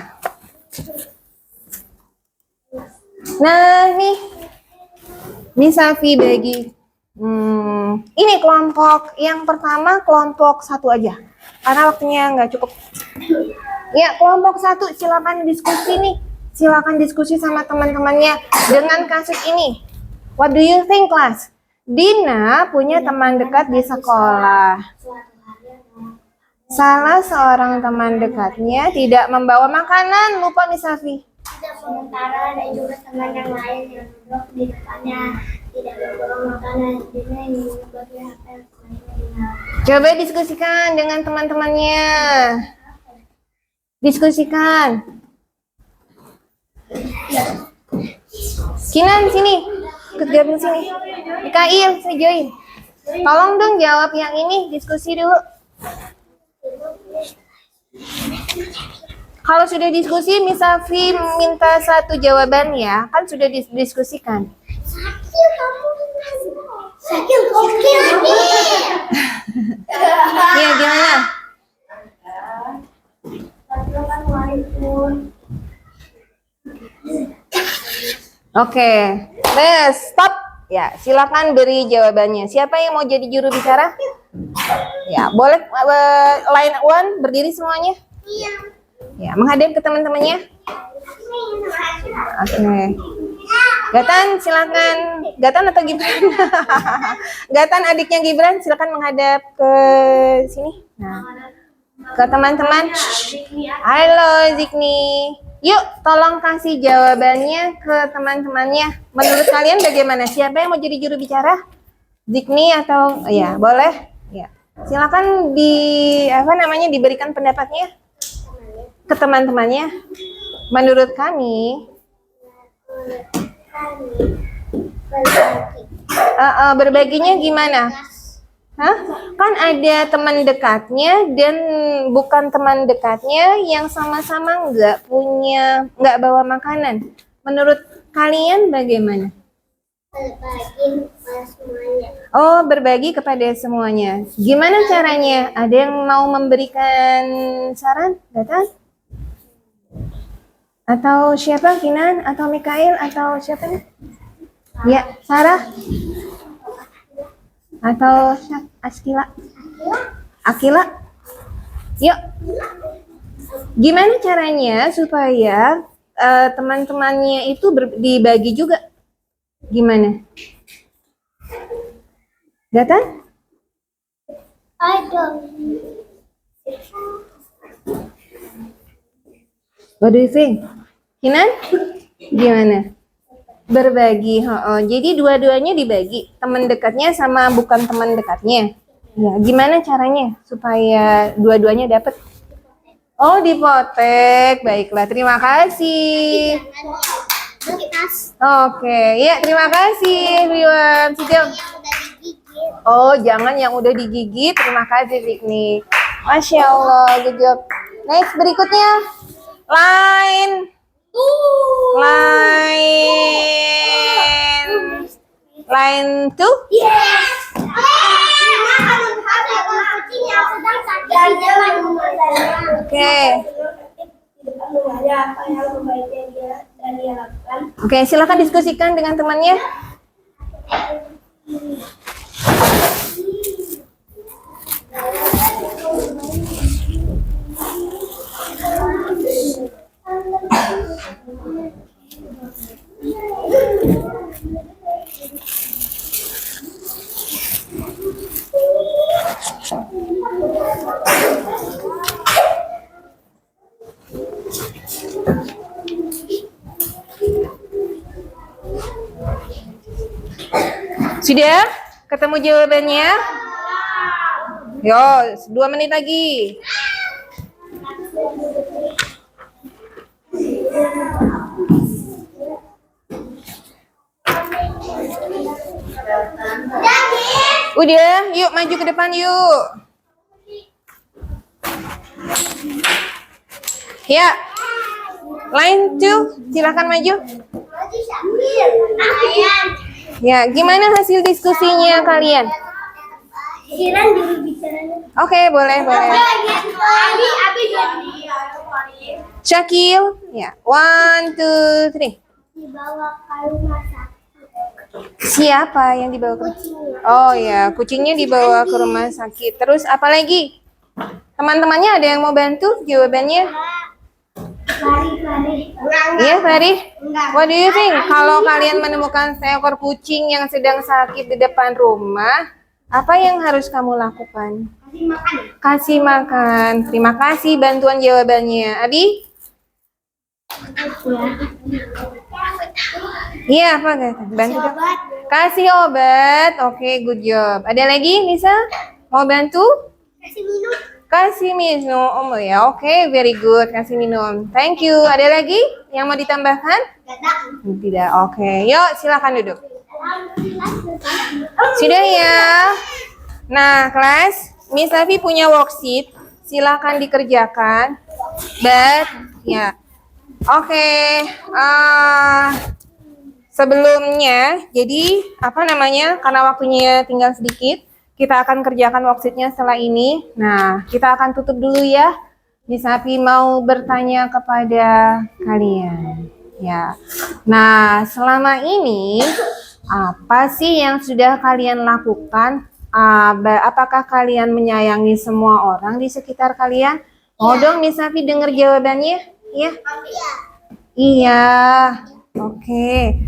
Nah, nih. Misafi bagi ini kelompok yang pertama, kelompok satu aja karena waktunya nggak cukup. Ya, kelompok satu silakan diskusi nih, silakan diskusi sama teman-temannya dengan kasus ini. What do you think, class? Dina punya teman dekat di sekolah. Salah seorang teman dekatnya tidak membawa makanan, lupa Misafi. Sementara ada juga teman yang lain yang duduk di depannya tidak membawa makanan. Dina ingin berbagi apa yang temannya. Coba diskusikan dengan teman-temannya. Diskusikan. Kinan sini, ikut gabung sini. Mikail, saya join. Tolong dong jawab yang ini, diskusi dulu. Kalau sudah diskusi, Misafi minta satu jawaban ya, kan sudah didiskusikan. Sakil. Iya, gimana? Oke, stop. Ya, silakan beri jawabannya. Siapa yang mau jadi juru bicara? Ya, boleh line one berdiri semuanya. Iya. Ya, menghadap ke teman-temannya. Oke. Gatan, silakan. Gatan atau Gibran? Gatan adiknya Gibran, silakan menghadap ke sini. Nah, ke teman-teman. Halo Zikni. Yuk, tolong kasih jawabannya ke teman-temannya. Menurut kalian bagaimana? Siapa yang mau jadi juru bicara? Zikni atau ya, boleh? Ya. Silakan diberikan pendapatnya ke teman-temannya. Menurut kami berbaginya gimana? Hah? Kan ada teman dekatnya dan bukan teman dekatnya yang sama-sama nggak bawa makanan. Menurut kalian bagaimana? Berbagi kepada semuanya. Oh, berbagi kepada semuanya. Gimana caranya? Ada yang mau memberikan saran? Gatan? Atau siapa? Kinan? Atau Mikail? Atau siapa nih? Ya, Sarah? Atau Askila? Akila? Yuk. Gimana caranya supaya teman-temannya itu dibagi juga? Gimana? Gatan? What do you think? Kinan? Gimana? Berbagi. Jadi dua-duanya dibagi. Teman dekatnya sama bukan teman dekatnya. Ya, gimana caranya supaya dua-duanya dapat? Oh, dipotek. Baiklah, terima kasih. Oke, ya terima kasih everyone. Sisil. Oh, jangan yang udah digigit. Terima kasih Fikni. Masya Allah, good job. Next, berikutnya. Line. Line 2. Yes. Oke. Oke, silakan diskusikan dengan temannya. Sudah? Ketemu jawabannya? Yo, 2 menit lagi. Udah, yuk maju ke depan yuk. Ya, line 2, silakan maju. Ya, gimana hasil diskusinya kalian? Oke, boleh. Syakil, ya, 1, 2, 3. Dibawa ke rumah sakit. Siapa yang dibawa ke? Oh ya, kucingnya dibawa ke rumah sakit. Terus apa lagi? Teman-temannya ada yang mau bantu jawabannya? Iya, Fari. What do you think? Kalau kalian menemukan seekor kucing yang sedang sakit di depan rumah, apa yang harus kamu lakukan? Kasih makan. Terima kasih bantuan jawabannya. Abi? Iya, apa kata? Bantu dong. Kasih obat. Oke, good job. Ada lagi, Nisa? Mau bantu? Kasih minum. Kasih minum. Oh ya, oke, very good. Kasih minum. Thank you. Ada lagi yang mau ditambahkan? Tidak. Oke, yuk silakan duduk. Sudah ya. Nah, kelas, Miss Afi punya worksheet. Silakan dikerjakan. Ya. Oke. Sebelumnya, jadi karena waktunya tinggal sedikit, kita akan kerjakan worksheetnya setelah ini. Nah, kita akan tutup dulu ya. Miss Afi mau bertanya kepada kalian. Ya. Nah, selama ini apa sih yang sudah kalian lakukan? Apakah kalian menyayangi semua orang di sekitar kalian? Mau dong Miss Afi dengar jawabannya? Ya? Iya. Oke.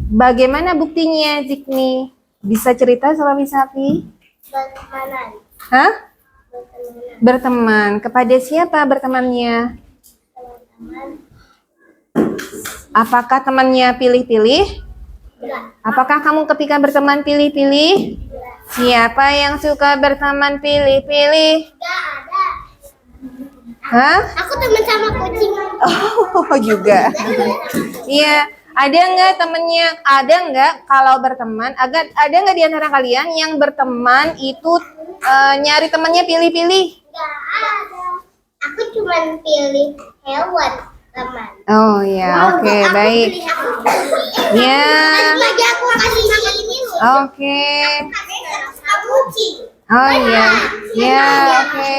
Bagaimana buktinya, Zikni? Bisa cerita sama Miss Afi? Bertemanan. Hah? Berteman. Kepada siapa bertemannya? Teman-teman. Apakah temannya pilih-pilih? Apakah kamu ketika berteman pilih-pilih? Siapa yang suka berteman pilih-pilih? Gak ada. Hah? Aku teman sama kucing. Oh, juga. Iya. Ada nggak temennya? Ada nggak kalau berteman? Ada nggak di antara kalian yang berteman itu nyari temannya pilih-pilih? Gak ada. Aku cuma pilih hewan teman. Oh ya, oke, baik. Ya. Lagi aku kasih nama ini loh. Oke. Kucing. Oh iya. Ya, oke.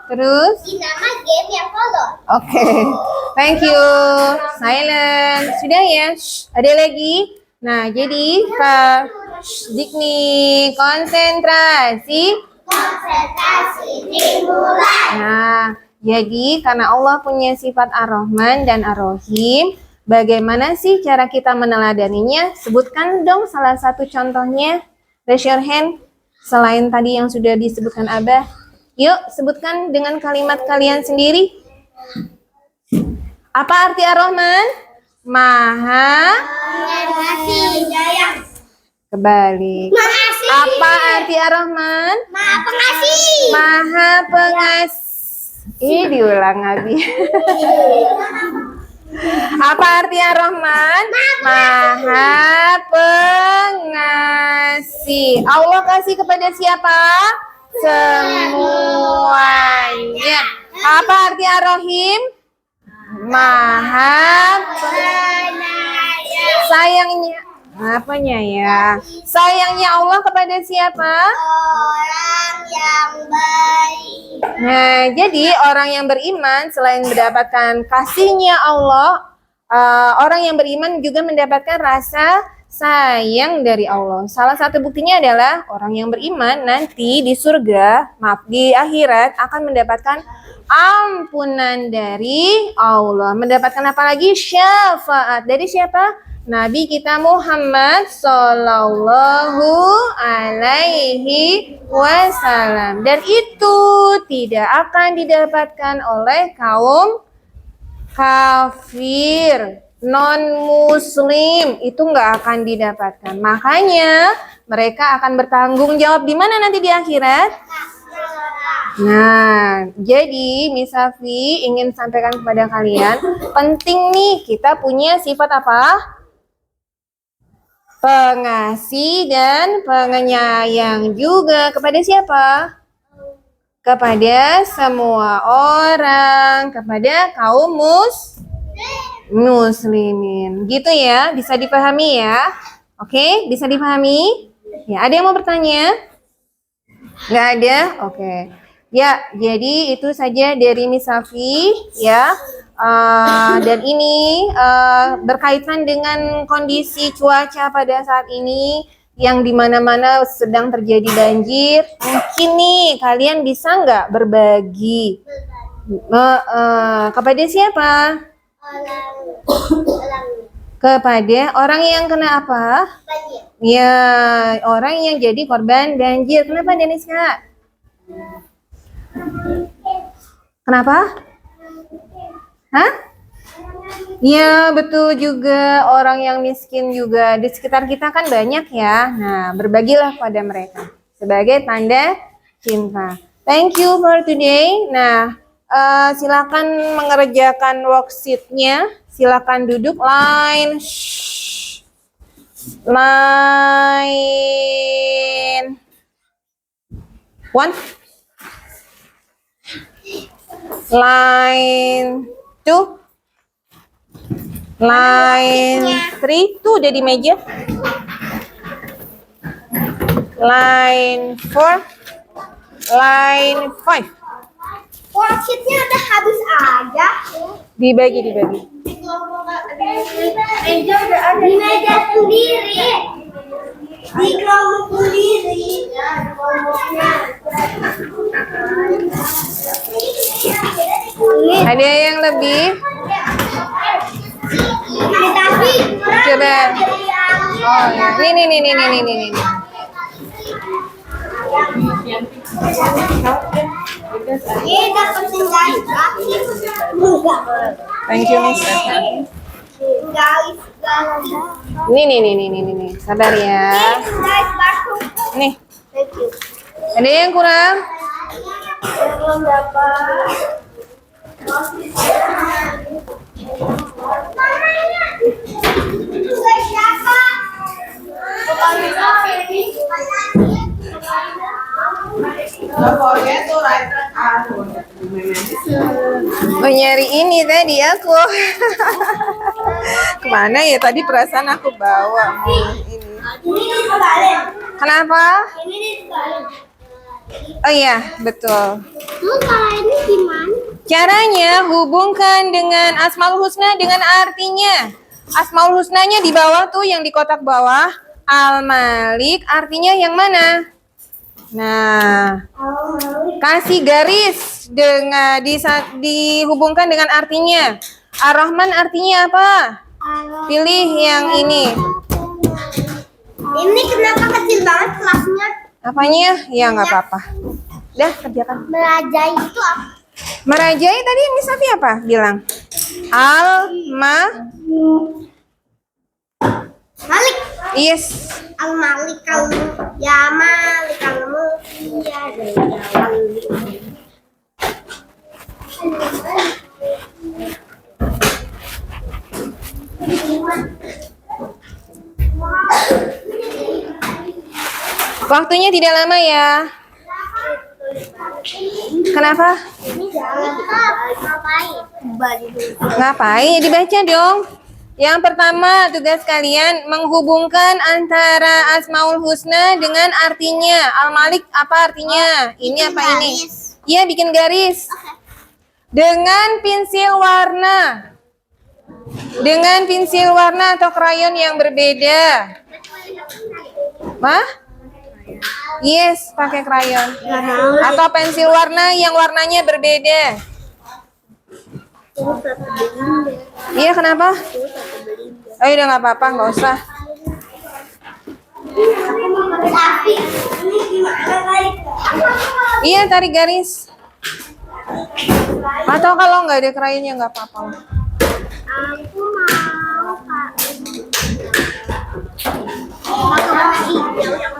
Terus? Di nama game yang follow. Oke. Thank you. Silent. Sudah ya? Shh. Ada lagi? Nah, jadi Kak Dikni konsentrasi. Konsentrasi dimulai. Nah, jadi karena Allah punya sifat Ar-Rahman dan Ar-Rahim, bagaimana sih cara kita meneladaninya? Sebutkan dong salah satu contohnya. Raise your hand. Selain tadi yang sudah disebutkan Abah. Yuk, sebutkan dengan kalimat kalian sendiri. Apa arti Ar-Rahman? Maha Pengasih. kebalik. Makasih. Apa arti Ar-Rahman? Maha pengasih. Maha pengasih. Diulang Abi. Apa arti Ar-Rahman? Maha pengasih. Allah kasih kepada siapa? Semuanya. Apa arti Ar-Rahim? Maha sayangnya. Apanya ya? Sayangnya Allah kepada siapa? Orang yang baik. Nah, jadi orang yang beriman selain mendapatkan kasihnya Allah, orang yang beriman juga mendapatkan rasa sayang dari Allah. Salah satu buktinya adalah orang yang beriman nanti di surga, di akhirat akan mendapatkan ampunan dari Allah. Mendapatkan apa lagi? Syafaat. Dari siapa? Nabi kita Muhammad Sallallahu Alaihi Wasallam. Dan itu tidak akan didapatkan oleh kaum kafir, non-muslim. Itu nggak akan didapatkan. Makanya mereka akan bertanggung jawab di mana nanti di akhirat? Nah, jadi Miss Safi ingin sampaikan kepada kalian, penting nih kita punya sifat apa? Pengasih dan penyayang juga kepada siapa? Kepada semua orang, kepada kaum muslimin. Gitu ya, bisa dipahami ya? Oke, bisa dipahami? Ya, ada yang mau bertanya? Nggak ada? Oke. Ya, jadi itu saja dari Miss Safi ya. Dan ini berkaitan dengan kondisi cuaca pada saat ini yang dimana-mana sedang terjadi banjir. Mungkin nih kalian bisa nggak berbagi kepada siapa? Kepada orang yang kena apa? Ya, orang yang jadi korban banjir. Kenapa Deniska? Kenapa? Hah? Ya, betul juga, orang yang miskin juga di sekitar kita kan banyak ya. Nah, berbagilah pada mereka sebagai tanda cinta. Thank you for today. Nah, silakan mengerjakan worksheet-nya. Silakan duduk line. Line 1. Line 2, line 3, tuh udah di meja. Line 4, line 5. Worksheet-nya udah habis aja. Dibagi. Di meja sendiri. Di kelompok sendiri. Ada yang lebih? Coba. Oh ya, nih. Dapat tinggal. Thank you Miss. Nih. Sabar ya. Nih. Ada yang kurang? Oh, nyari ini tadi aku. Kemana ya tadi perasaan aku bawa ini. Kenapa? Oh iya, betul. Ini gimana? Caranya hubungkan dengan Asmaul Husna dengan artinya. Asmaul Husnanya di bawah tuh, yang di kotak bawah. Al-Malik artinya yang mana? Nah, kasih garis dengan dihubungkan dengan artinya. Ar-Rahman artinya apa? Pilih yang ini. Ini kenapa kecil banget kelasnya? Apanya? Ya nggak apa-apa. Dah kerjakan. Merajai itu apa? Merajai tadi Miss Safi apa bilang? Malik. Yes. Al-Malik ya Malik al-Mulki ya Dzal-Jalali. Waktunya tidak lama ya. Kenapa? Ngapain? Dibaca dong. Yang pertama, tugas kalian menghubungkan antara Asmaul Husna dengan artinya. Al-Malik apa artinya? Ini apa ini? Iya, bikin garis. Dengan pensil warna. Dengan pensil warna atau krayon yang berbeda. Mah? Yes, pakai krayon. Atau pensil warna yang warnanya berbeda. Iya, kenapa? Oh, udah nggak apa-apa, nggak usah. Iya, tarik garis. Atau kalau nggak ada krayonnya nggak apa-apa. Aku mau warna hijau yang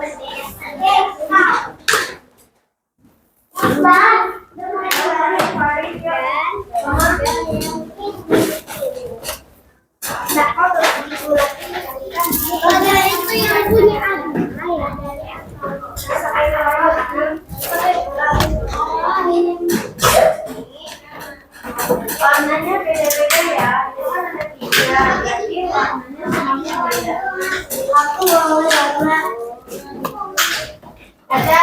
itu yang punya warnanya beda-beda ya. Jadi warnanya beda. Aku mau warna ada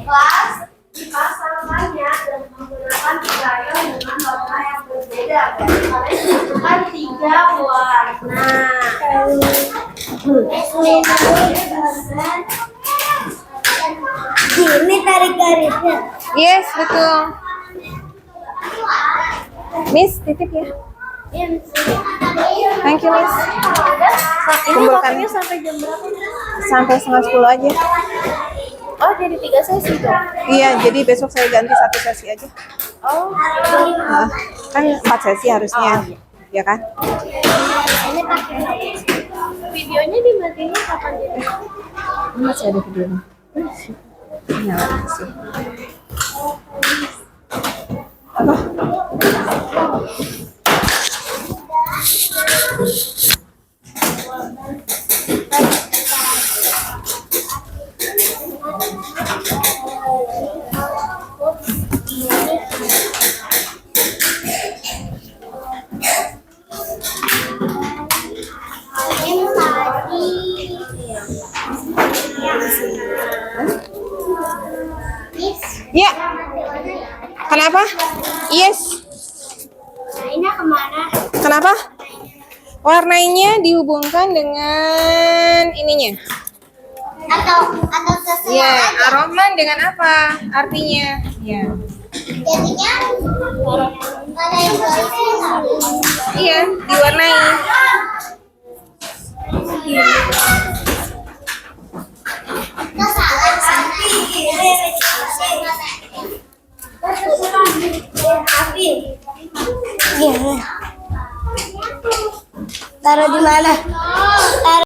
kelas dipasang banyak dan menggunakan krayon dengan warna yang berbeda. Kalian tentukan 3 warna. Ini tarik garisnya. Yes, betul. Miss, titip ya. Thank you, Miss. Kumpulkan Sampai jam berapa? sampai 9:30 aja. Oh, jadi 3 sesi dong? Iya, jadi besok saya ganti 1 sesi aja. Oh, Kan 4 sesi harusnya, ya kan? ini pakai videonya dimatiin kapan jadi? Masih ada videonya. Nyala sih. Apa? Ya. Kenapa? Yes. Ini kemana? Kenapa? Warnanya dihubungkan dengan ininya. Atau sesuatu Ya, aja. Ar-Rahman dengan apa artinya? Ya. Jadinya mana yang Iya, diwarnai. Taruh di mana?